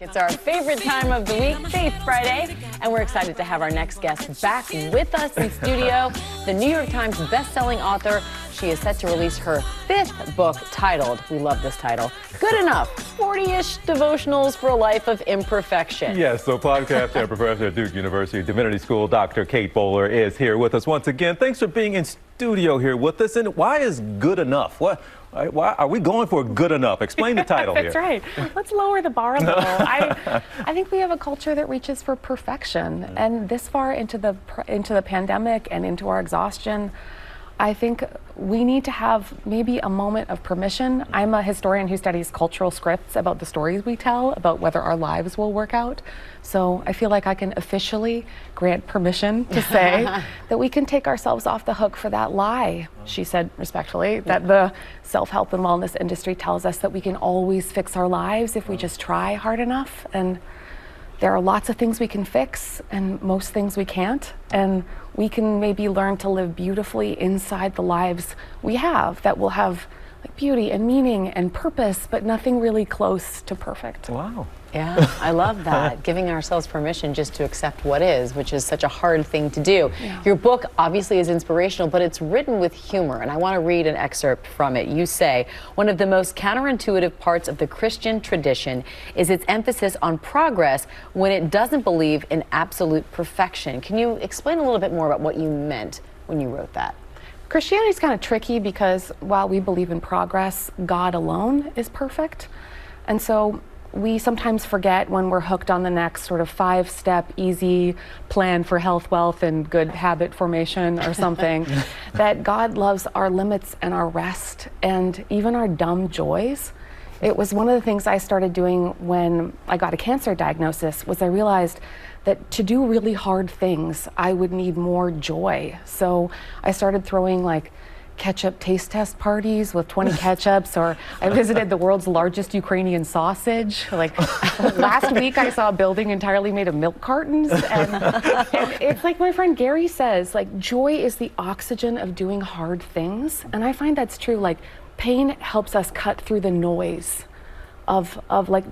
It's our favorite time of the week, Faith Friday, and we're excited to have our next guest back with us in studio, the New York Times best-selling author. She is set to release her 5th book titled, we love this title, Good Enough, 40-ish Devotionals for a Life of Imperfection. Yes, so podcast and professor at Duke University Divinity School, Dr. Kate Bowler, is here with us once again. Thanks for being in studio here with us. And why is good enough? Why are we going for good enough? Explain the title here. That's right. Let's lower the bar a little. I think we have a culture that reaches for perfection, and this far into the pandemic and into our exhaustion, I think we need to have maybe a moment of permission. I'm a historian who studies cultural scripts about the stories we tell, about whether our lives will work out. So I feel like I can officially grant permission to say that we can take ourselves off the hook for that lie, she said respectfully, that the self-help and wellness industry tells us that we can always fix our lives if we just try hard enough. And there are lots of things we can fix and most things we can't. And we can maybe learn to live beautifully inside the lives we have that will have like beauty and meaning and purpose, but nothing really close to perfect. Wow. Yeah, I love that. Giving ourselves permission just to accept what is, which is such a hard thing to do. Yeah. Your book obviously is inspirational, but it's written with humor, and I want to read an excerpt from it. You say, one of the most counterintuitive parts of the Christian tradition is its emphasis on progress when it doesn't believe in absolute perfection. Can you explain a little bit more about what you meant when you wrote that? Christianity is kind of tricky because while we believe in progress, God alone is perfect. And so we sometimes forget when we're hooked on the next sort of 5-step easy plan for health, wealth, and good habit formation or something, that God loves our limits and our rest and even our dumb joys. It was one of the things I started doing when I got a cancer diagnosis, was I realized that to do really hard things, I would need more joy. So I started throwing like ketchup taste test parties with 20 ketchups, or I visited the world's largest Ukrainian sausage. Like last week I saw a building entirely made of milk cartons, and it's like my friend Gary says, like joy is the oxygen of doing hard things, and I find that's true. Like pain helps us cut through the noise of like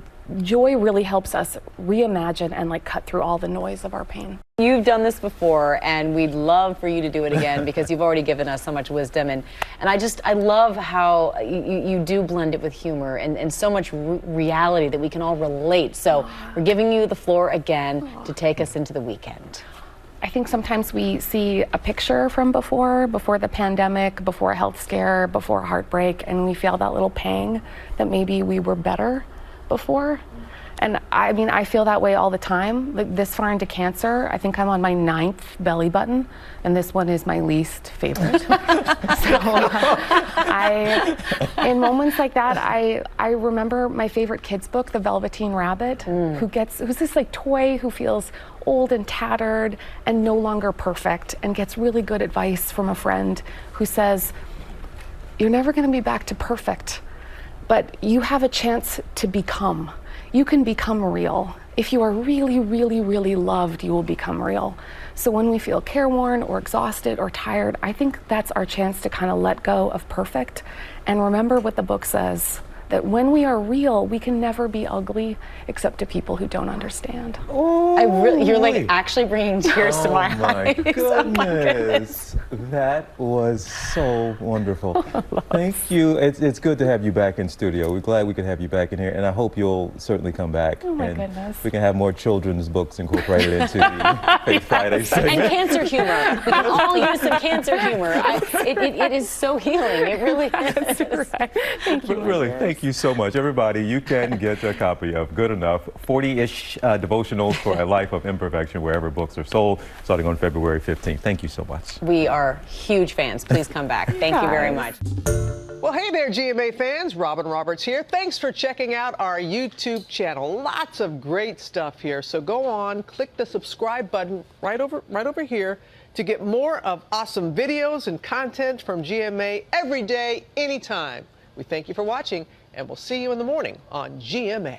joy really helps us reimagine and like cut through all the noise of our pain. You've done this before, and we'd love for you to do it again because you've already given us so much wisdom. And I love how you do blend it with humor and so much reality that we can all relate. So we're giving you the floor again to take us into the weekend. I think sometimes we see a picture from before the pandemic, before a health scare, before a heartbreak, and we feel that little pang that maybe we were better before. And I mean, I feel that way all the time. Like this far into cancer, I think I'm on my 9th belly button, and this one is my least favorite. So in moments like that, I remember my favorite kids book, The Velveteen Rabbit, who's this like toy who feels old and tattered and no longer perfect, and gets really good advice from a friend who says, you're never gonna be back to perfect, but you have a chance to become. You can become real. If you are really, really, really loved, you will become real. So when we feel careworn or exhausted or tired, I think that's our chance to kind of let go of perfect and remember what the book says, that when we are real, we can never be ugly except to people who don't understand. Oh, you're like actually bringing tears to my eyes. Goodness. Oh my goodness. That was so wonderful. Thank you. It's good to have you back in studio. We're glad we could have you back in here, and I hope you'll certainly come back. Oh my and goodness. we can have more children's books incorporated into the Faith Friday segment. And cancer humor. We can all use some cancer humor. It is so healing. It really is. Right. Thank you. Really, thank you so much. Everybody, you can get a copy of Good Enough, 40-ish Devotionals for a Life of Imperfection, wherever books are sold, starting on February 15th. Thank you so much. We are huge fans. Please come back. Thank you very much. Well, hey there, GMA fans. Robin Roberts here. Thanks for checking out our YouTube channel. Lots of great stuff here. So go on, click the subscribe button right over here to get more of awesome videos and content from GMA every day, anytime. We thank you for watching, and we'll see you in the morning on GMA.